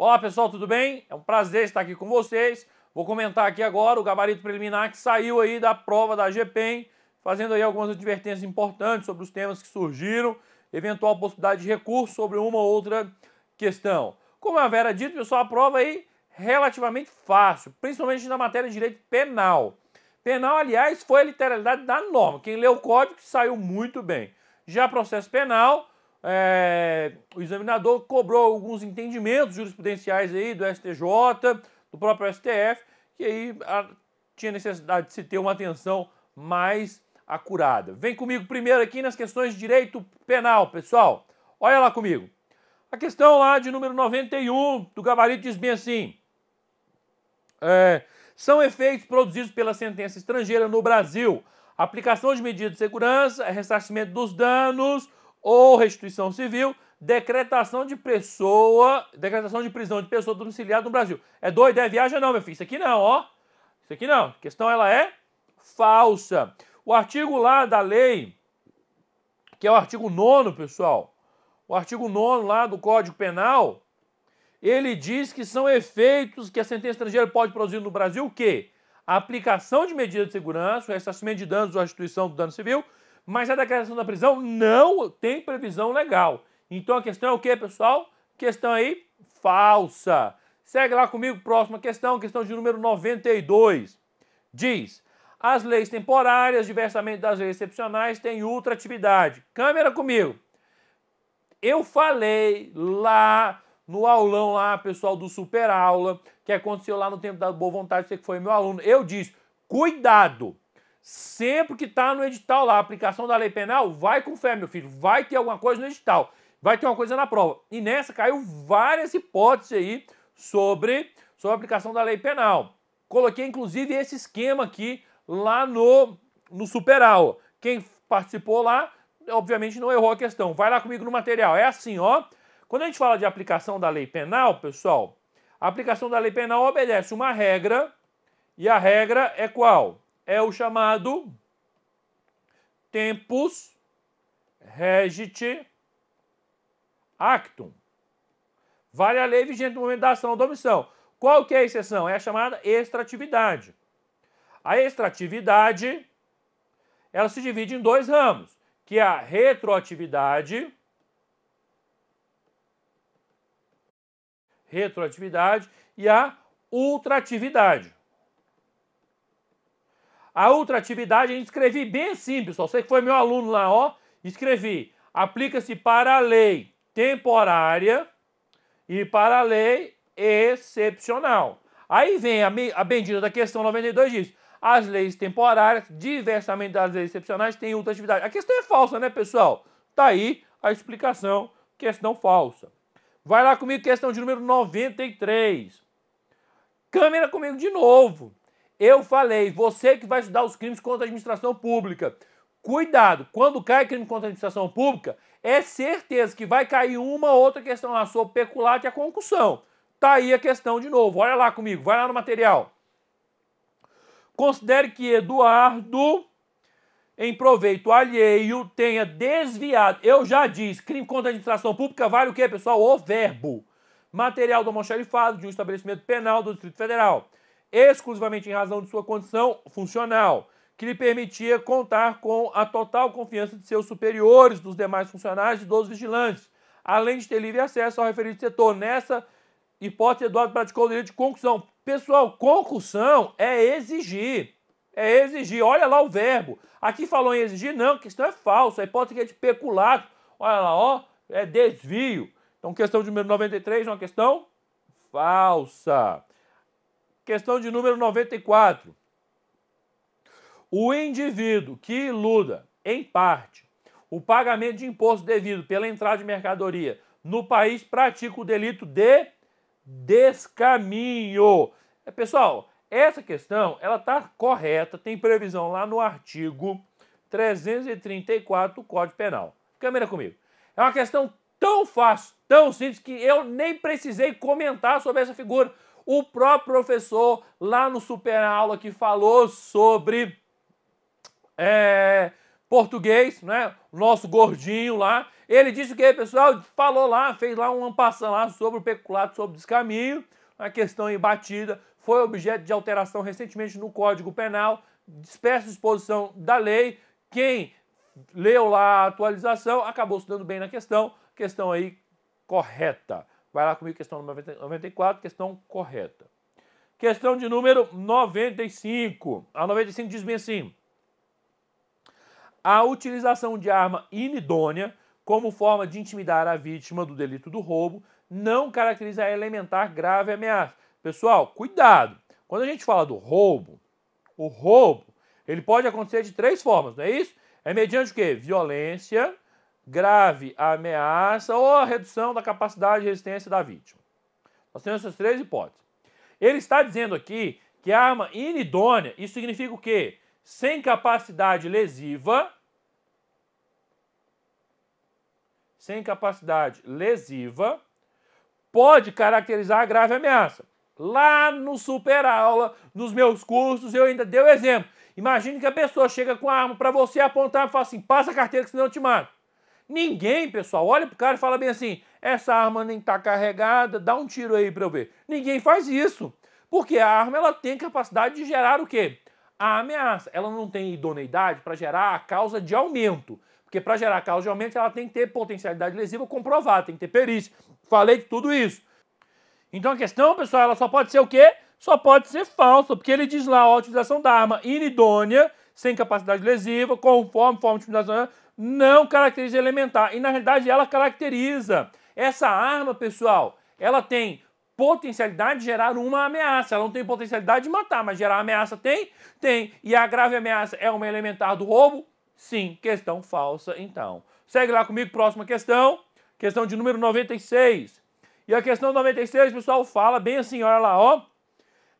Olá pessoal, tudo bem? É um prazer estar aqui com vocês. Vou comentar aqui agora o gabarito preliminar que saiu aí da prova da GPEM, fazendo aí algumas advertências importantes sobre os temas que surgiram, eventual possibilidade de recurso sobre uma ou outra questão. Como eu havia dito, pessoal, a prova aí relativamente fácil, principalmente na matéria de direito penal. Penal, aliás, foi a literalidade da norma. Quem leu o código saiu muito bem. Já processo penal, o examinador cobrou alguns entendimentos jurisprudenciais aí do STJ, do próprio STF, que aí tinha necessidade de se ter uma atenção mais acurada. Vem comigo primeiro aqui nas questões de direito penal, pessoal. Olha lá comigo. A questão lá de número 91 do gabarito diz bem assim: são efeitos produzidos pela sentença estrangeira no Brasil, aplicação de medidas de segurança, ressarcimento dos danos ou restituição civil, decretação de prisão de pessoa domiciliada no Brasil. É doido? É viagem não, meu filho. Isso aqui não, ó. Isso aqui não. A questão ela é falsa. O artigo lá da lei, que é o artigo 9º, pessoal, o artigo 9º lá do Código Penal, ele diz que são efeitos que a sentença estrangeira pode produzir no Brasil o quê? A aplicação de medidas de segurança, o ressarcimento de danos ou a restituição do dano civil, mas a decretação da prisão não tem previsão legal. Então a questão é o quê, pessoal? Questão aí falsa. Segue lá comigo, próxima questão, questão de número 92. Diz: as leis temporárias, diversamente das leis excepcionais, têm ultratividade. Câmera comigo. Eu falei lá no aulão lá, pessoal, do Super Aula, que aconteceu lá no tempo da boa vontade, você que foi meu aluno, eu disse, cuidado, sempre que está no edital lá, a aplicação da lei penal, vai com fé, meu filho, vai ter alguma coisa no edital, vai ter uma coisa na prova. E nessa caiu várias hipóteses aí sobre a aplicação da lei penal. Coloquei, inclusive, esse esquema aqui lá no Super Aula. Quem participou lá, obviamente, não errou a questão. Vai lá comigo no material. É assim, ó. Quando a gente fala de aplicação da lei penal, pessoal, a aplicação da lei penal obedece uma regra, e a regra é qual? É o chamado tempus regit actum. Vale a lei vigente no momento da ação ou da omissão. Qual que é a exceção? É a chamada extratividade. A extratividade, ela se divide em dois ramos, que é a retroatividade e a ultratividade. A ultratividade a gente escrevi bem assim, pessoal. Você que foi meu aluno lá, ó, escrevi. Aplica-se para a lei temporária e para a lei excepcional. Aí vem a bendita da questão 92, diz: as leis temporárias, diversamente das leis excepcionais, têm ultratividade. A questão é falsa, né, pessoal? Tá aí a explicação, questão falsa. Vai lá comigo, questão de número 93. Câmera comigo de novo. Eu falei, você que vai estudar os crimes contra a administração pública, cuidado, quando cai crime contra a administração pública, é certeza que vai cair uma ou outra questão lá sobre peculato e a concussão. Tá aí a questão de novo, olha lá comigo, vai lá no material. Considere que Eduardo, em proveito alheio, tenha desviado. Eu já disse, crime contra a administração pública vale o quê, pessoal? O verbo. Material do almoxarifado de um estabelecimento penal do Distrito Federal, exclusivamente em razão de sua condição funcional, que lhe permitia contar com a total confiança de seus superiores, dos demais funcionários e dos vigilantes, além de ter livre acesso ao referido setor. Nessa hipótese, Eduardo praticou o direito de concussão. Pessoal, concussão é exigir. É exigir. Olha lá o verbo. Aqui falou em exigir? Não, a questão é falsa. A hipótese é de peculato. Olha lá, ó, é desvio. Então, questão de número 93 é uma questão falsa. Questão de número 94. O indivíduo que iluda, em parte, o pagamento de imposto devido pela entrada de mercadoria no país pratica o delito de descaminho. Pessoal, essa questão, ela está correta, tem previsão lá no artigo 334 do Código Penal. Câmera comigo. É uma questão tão fácil, tão simples, que eu nem precisei comentar sobre essa figura. O próprio professor lá no Super Aula que falou sobre português, né? O nosso gordinho lá, Ele disse o que, pessoal? Falou lá, fez lá uma passagem lá sobre o peculato, sobre o descaminho, a questão aí batida, foi objeto de alteração recentemente no Código Penal, dispersa disposição da lei. Quem leu lá a atualização acabou se dando bem na questão aí correta. Vai lá comigo, questão 94, questão correta. Questão de número 95. A 95 diz bem assim: a utilização de arma inidônea como forma de intimidar a vítima do delito do roubo não caracteriza a elementar grave ameaça. Pessoal, cuidado. Quando a gente fala do roubo, o roubo, ele pode acontecer de 3 formas, não é isso? É mediante o quê? Violência, grave ameaça ou a redução da capacidade de resistência da vítima. Nós temos essas 3 hipóteses. Ele está dizendo aqui que a arma inidônea, isso significa o quê? Sem capacidade lesiva, pode caracterizar a grave ameaça. Lá no super aula, nos meus cursos, eu ainda dei o exemplo. Imagine que a pessoa chega com a arma para você apontar e fala assim, passa a carteira que senão eu te mato. Ninguém, pessoal, olha pro cara e fala bem assim, essa arma nem tá carregada, dá um tiro aí para eu ver. Ninguém faz isso, porque a arma ela tem capacidade de gerar o quê? A ameaça. Ela não tem idoneidade para gerar a causa de aumento, porque para gerar a causa de aumento ela tem que ter potencialidade lesiva comprovada, tem que ter perícia. Falei de tudo isso. Então a questão, pessoal, ela só pode ser o quê? Só pode ser falsa, porque ele diz lá a utilização da arma inidônea, sem capacidade lesiva, conforme forma de utilização, não caracteriza elementar. E na realidade ela caracteriza. Essa arma, pessoal, ela tem potencialidade de gerar uma ameaça. Ela não tem potencialidade de matar, mas gerar ameaça tem? Tem. E a grave ameaça é uma elementar do roubo? Sim. Questão falsa, então. Segue lá comigo, próxima questão. Questão de número 96. E a questão 96, pessoal, fala bem assim, olha lá, ó.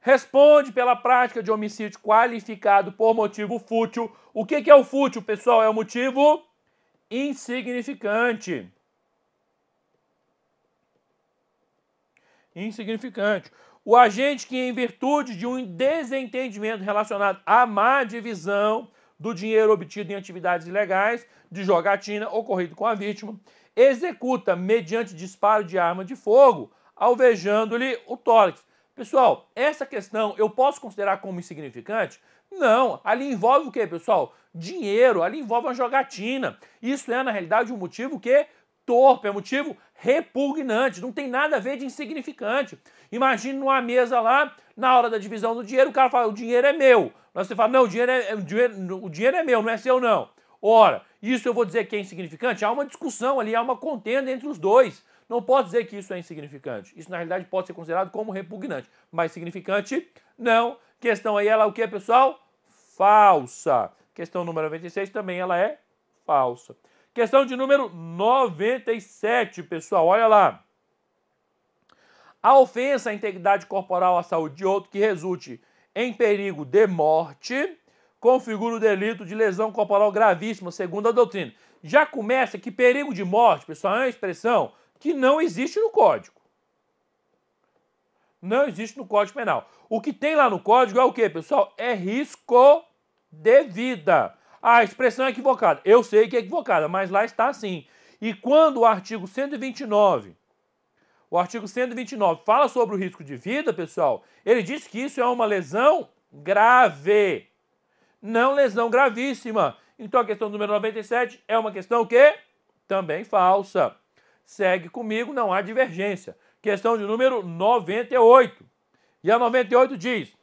Responde pela prática de homicídio qualificado por motivo fútil. O que é o fútil, pessoal? É o motivo insignificante. Insignificante. O agente que, em virtude de um desentendimento relacionado à má divisão do dinheiro obtido em atividades ilegais de jogatina ocorrido com a vítima, executa mediante disparo de arma de fogo, alvejando-lhe o tórax. Pessoal, essa questão eu posso considerar como insignificante? Não, ali envolve o quê, pessoal? Dinheiro, ali envolve uma jogatina. Isso é, na realidade, um motivo que torpe, é um motivo repugnante, não tem nada a ver de insignificante. Imagine numa mesa lá, na hora da divisão do dinheiro, o cara fala, o dinheiro é meu. Mas você fala, não, o dinheiro é meu, não é seu não. Ora, isso eu vou dizer que é insignificante? Há uma discussão ali, há uma contenda entre os dois. Não posso dizer que isso é insignificante. Isso, na realidade, pode ser considerado como repugnante. Mas significante, não. Questão aí, ela é o que, pessoal? Falsa. Questão número 96 também, ela é falsa. Questão de número 97, pessoal, olha lá. A ofensa à integridade corporal à saúde de outro que resulte em perigo de morte configura o delito de lesão corporal gravíssima, segundo a doutrina. Já começa que perigo de morte, pessoal, é uma expressão que não existe no Código. Não existe no Código Penal. O que tem lá no Código é o quê, pessoal? É risco de vida. A expressão é equivocada. Eu sei que é equivocada, mas lá está assim. E quando o artigo 129, fala sobre o risco de vida, pessoal, ele diz que isso é uma lesão grave, não lesão gravíssima. Então a questão número 97 é uma questão que também falsa. Segue comigo, não há divergência. Questão de número 98. E a 98 diz: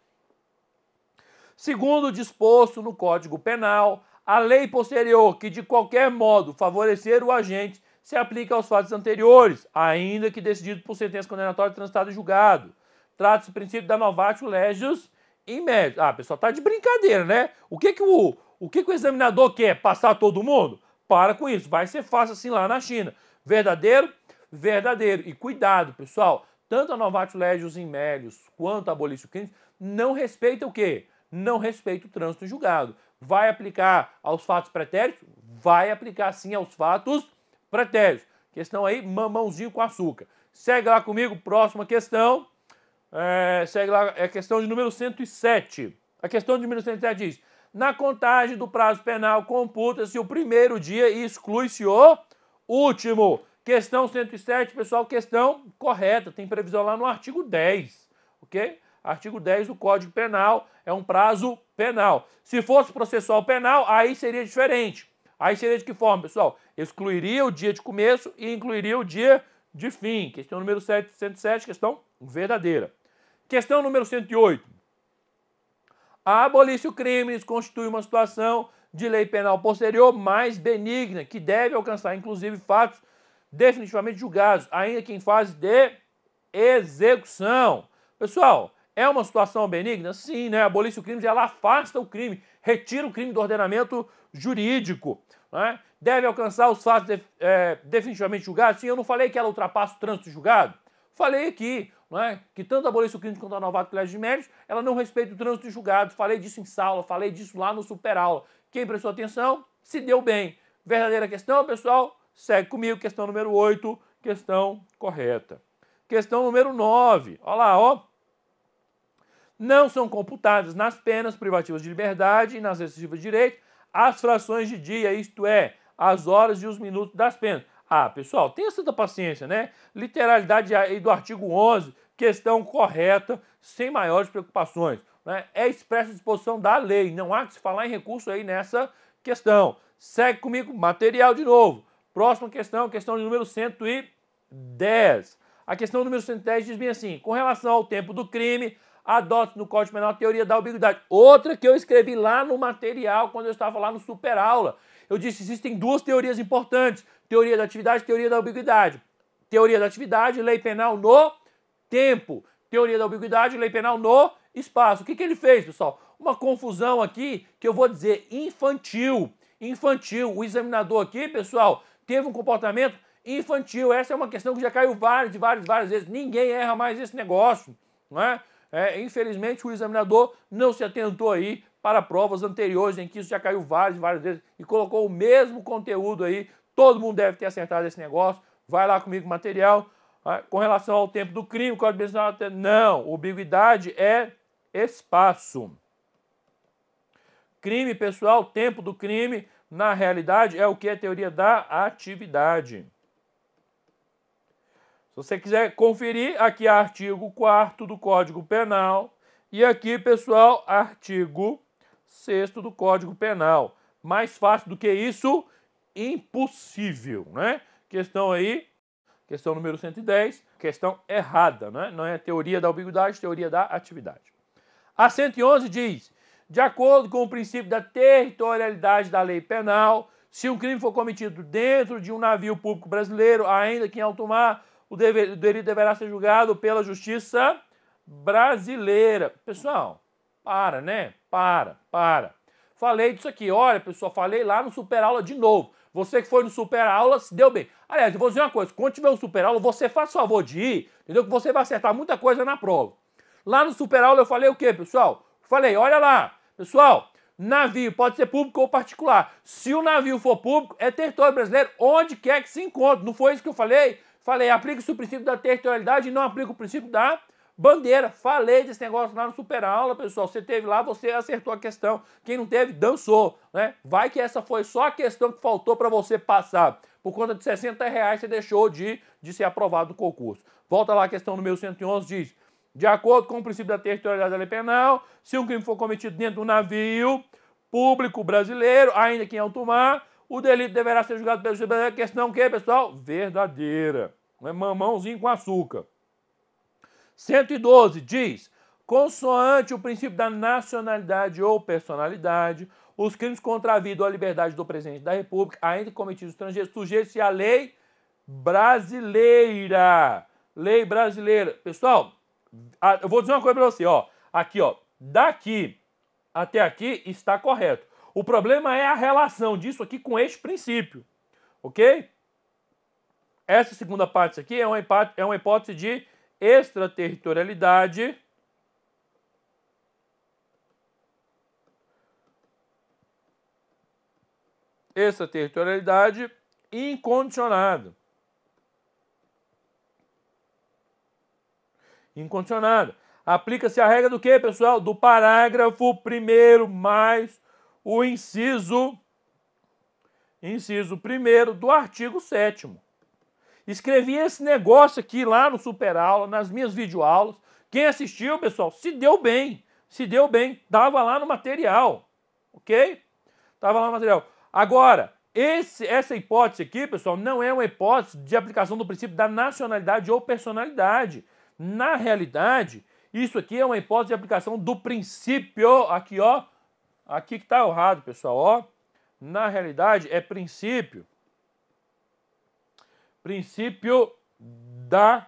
segundo o disposto no Código Penal, a lei posterior que de qualquer modo favorecer o agente se aplica aos fatos anteriores, ainda que decidido por sentença condenatória transitada e julgado. Trata-se do princípio da novatio legis in meritum. Ah, pessoal, tá de brincadeira, né? O que o examinador quer? Passar todo mundo? Para com isso, vai ser fácil assim lá na China. Verdadeiro? Verdadeiro. E cuidado, pessoal, tanto a novatio legis in meritum quanto a abolition crime não respeita o quê? Não respeita o trânsito julgado. Vai aplicar aos fatos pretéritos? Vai aplicar sim aos fatos pretéritos. Questão aí, mamãozinho com açúcar. Segue lá comigo, próxima questão. Segue lá, é a questão de número 107. A questão de número 107 diz: na contagem do prazo penal computa-se o primeiro dia e exclui-se o último, questão 107, pessoal, questão correta, tem previsão lá no artigo 10, ok? Artigo 10 do Código Penal é um prazo penal. Se fosse processual penal, aí seria diferente. Aí seria de que forma, pessoal? Excluiria o dia de começo e incluiria o dia de fim. Questão número 107, questão verdadeira. Questão número 108. A abolição crimes constitui uma situação de lei penal posterior mais benigna, que deve alcançar, inclusive, fatos definitivamente julgados, ainda que em fase de execução. Pessoal, é uma situação benigna? Sim, né? A abolição crimes, ela afasta o crime, retira o crime do ordenamento jurídico, né? Deve alcançar os fatos definitivamente julgados? Sim, eu não falei que ela ultrapassa o trânsito julgado? Falei aqui, não é? Que tanto a abolição crime quanto a novato colégio de méritos, ela não respeita o trânsito julgado. Falei disso em sala, falei disso lá no superaula. Quem prestou atenção, se deu bem. Verdadeira questão, pessoal? Segue comigo, questão número 8, questão correta. Questão número 9, olha lá, ó. Não são computadas nas penas privativas de liberdade e nas restritivas de direito as frações de dia, isto é, as horas e os minutos das penas. Ah, pessoal, tenha tanta paciência, né? Literalidade aí do artigo 11, questão correta, sem maiores preocupações, né? É expressa disposição da lei, não há que se falar em recurso aí nessa questão. Segue comigo, material de novo. Próxima questão, questão de número 110. A questão número 110 diz bem assim, com relação ao tempo do crime, adota no Código Penal a teoria da ambiguidade. Outra que eu escrevi lá no material, quando eu estava lá no superaula. Eu disse, existem duas teorias importantes, teoria da atividade e teoria da ambiguidade. Teoria da atividade, lei penal no tempo. Teoria da ambiguidade, lei penal no espaço. O que ele fez, pessoal? Uma confusão aqui, que eu vou dizer infantil. Infantil. O examinador aqui, pessoal, teve um comportamento infantil. Essa é uma questão que já caiu várias vezes. Ninguém erra mais esse negócio, não é? Infelizmente, o examinador não se atentou aí para provas anteriores em que isso já caiu várias vezes e colocou o mesmo conteúdo aí. Todo mundo deve ter acertado esse negócio. Vai lá comigo, material. Com relação ao tempo do crime, o Código Penal, não. Ambiguidade é espaço. Crime, pessoal, tempo do crime, na realidade, é o que? A teoria da atividade. Se você quiser conferir, aqui é artigo 4º do Código Penal e aqui, pessoal, artigo 6º do Código Penal. Mais fácil do que isso, impossível, né? Questão aí, questão número 110, questão errada, né? Não é teoria da ambiguidade, teoria da atividade. A 111 diz, de acordo com o princípio da territorialidade da lei penal, se um crime for cometido dentro de um navio público brasileiro, ainda que em alto mar, o delito deverá ser julgado pela justiça brasileira. Pessoal, para, né? Para. Falei disso aqui. Olha, pessoal, falei lá no superaula de novo. Você que foi no superaula, se deu bem. Aliás, eu vou dizer uma coisa. Quando tiver um superaula, você faz favor de ir, entendeu? Que você vai acertar muita coisa na prova. Lá no superaula eu falei o quê, pessoal? Falei, olha lá, pessoal, navio pode ser público ou particular. Se o navio for público, é território brasileiro, onde quer que se encontre. Não foi isso que eu falei? Falei, aplica-se o princípio da territorialidade e não aplica o princípio da bandeira. Falei desse negócio lá no superaula, pessoal. Você teve lá, você acertou a questão. Quem não teve, dançou, né? Vai que essa foi só a questão que faltou para você passar. Por conta de R$60 você deixou de ser aprovado no concurso. Volta lá a questão número 111, diz, de acordo com o princípio da territorialidade da lei penal, se um crime for cometido dentro de um navio público brasileiro, ainda que em alto mar, o delito deverá ser julgado pelo juiz brasileiro. Questão o quê, pessoal? Verdadeira. Não é mamãozinho com açúcar. 112 diz, consoante o princípio da nacionalidade ou personalidade, os crimes contra a vida ou a liberdade do presidente da República, ainda cometidos estrangeiros, sujeitos-se à lei brasileira. Lei brasileira. Pessoal, eu vou dizer uma coisa para você, ó. Aqui, ó. Daqui até aqui está correto. O problema é a relação disso aqui com este princípio, ok? Essa segunda parte aqui é uma hipótese de extraterritorialidade incondicionada. Incondicionada. Aplica-se a regra do quê, pessoal? Do parágrafo 1º mais o inciso inciso 1º do artigo 7º. Escrevi esse negócio aqui lá no Super Aula, nas minhas videoaulas. Quem assistiu, pessoal, se deu bem. Se deu bem. Estava lá no material. Ok? Estava lá no material. Agora, essa hipótese aqui, pessoal, não é uma hipótese de aplicação do princípio da nacionalidade ou personalidade. Na realidade, isso aqui é uma hipótese de aplicação do princípio, aqui, ó. Aqui que está errado, pessoal, ó. Na realidade, é princípio da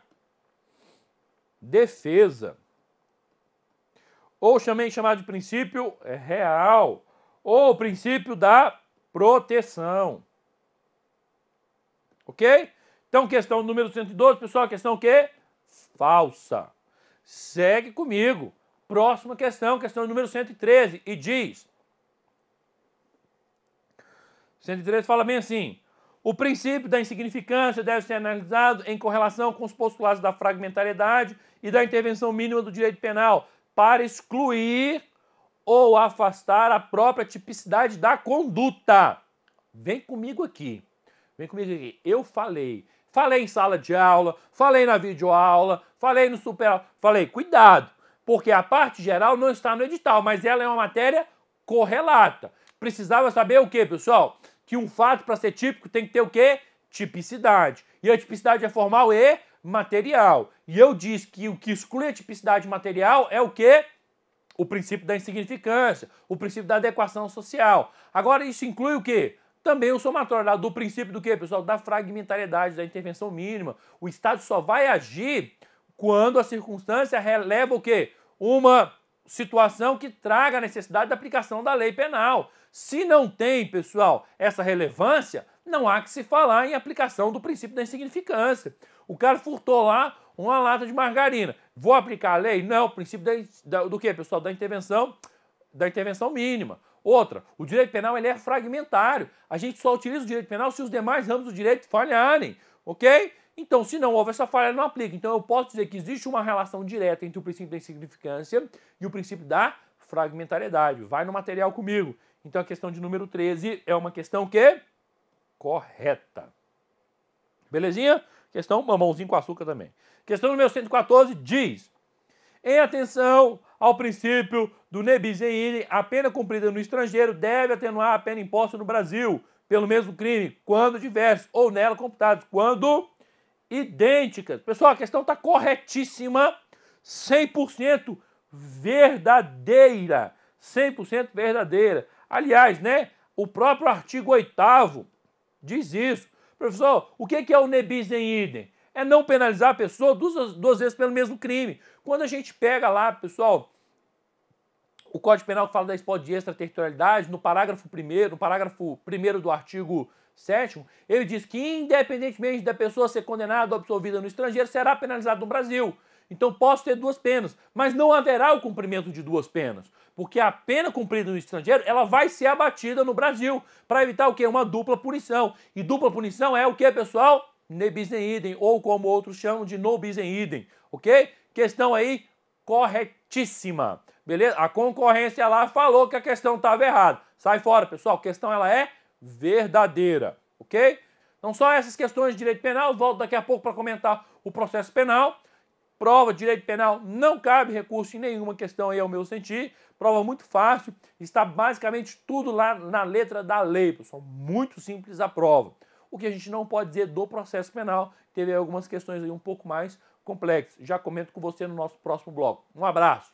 defesa. Ou chamado de princípio real. Ou princípio da proteção. Ok? Então, questão número 112, pessoal, questão o quê? Falsa. Segue comigo. Próxima questão número 113, e diz... 113 fala bem assim: o princípio da insignificância deve ser analisado em correlação com os postulados da fragmentariedade e da intervenção mínima do direito penal para excluir ou afastar a própria tipicidade da conduta. Vem comigo aqui. Vem comigo aqui. Eu falei em sala de aula, falei na videoaula, falei no super... Falei, cuidado, porque a parte geral não está no edital, mas ela é uma matéria correlata. Precisava saber o quê, pessoal? Que um fato, para ser típico, tem que ter o quê? Tipicidade. E a tipicidade é formal e material. E eu disse que o que exclui a tipicidade material é o quê? O princípio da insignificância, o princípio da adequação social. Agora, isso inclui o quê? Também o somatório do princípio do quê, pessoal? Da fragmentariedade, da intervenção mínima. O Estado só vai agir quando a circunstância releva o quê? Uma situação que traga a necessidade da aplicação da lei penal. Se não tem, pessoal, essa relevância, não há que se falar em aplicação do princípio da insignificância. O cara furtou lá uma lata de margarina. Vou aplicar a lei? Não, o princípio do quê, pessoal? Da intervenção mínima. Outra, o direito penal ele é fragmentário. A gente só utiliza o direito penal se os demais ramos do direito falharem, ok? Então, se não houve essa falha, não aplica. Então, eu posso dizer que existe uma relação direta entre o princípio da insignificância e o princípio da fragmentariedade. Vai no material comigo. Então, a questão de número 13 é uma questão que? Correta. Belezinha? Questão mamãozinho com açúcar também. Questão número 114 diz: em atenção ao princípio do ne bis in idem, a pena cumprida no estrangeiro deve atenuar a pena imposta no Brasil pelo mesmo crime, quando diversos, ou nela computados, quando idênticas. Pessoal, a questão está corretíssima, 100% verdadeira. 100% verdadeira. Aliás, né, o próprio artigo 8º diz isso. Professor, o que é o ne bis in idem? É não penalizar a pessoa duas vezes pelo mesmo crime. Quando a gente pega lá, pessoal, o Código Penal que fala da hipótese de extraterritorialidade, no parágrafo 1º do artigo 7º, ele diz que independentemente da pessoa ser condenada ou absolvida no estrangeiro, será penalizado no Brasil. Então posso ter duas penas, mas não haverá o cumprimento de duas penas, porque a pena cumprida no estrangeiro, ela vai ser abatida no Brasil, para evitar o quê? Uma dupla punição. E dupla punição é o quê, pessoal? Ne bis in idem, ou como outros chamam de no bis in idem, ok? Questão aí corretíssima, beleza? A concorrência lá falou que a questão estava errada. Sai fora, pessoal, a questão ela é verdadeira, ok? Não só essas questões de direito penal, volto daqui a pouco para comentar o processo penal. Prova de direito penal, não cabe recurso em nenhuma questão aí ao meu sentir. Prova muito fácil, está basicamente tudo lá na letra da lei, pessoal. Muito simples a prova. O que a gente não pode dizer do processo penal, teve algumas questões aí um pouco mais complexas. Já comento com você no nosso próximo bloco. Um abraço.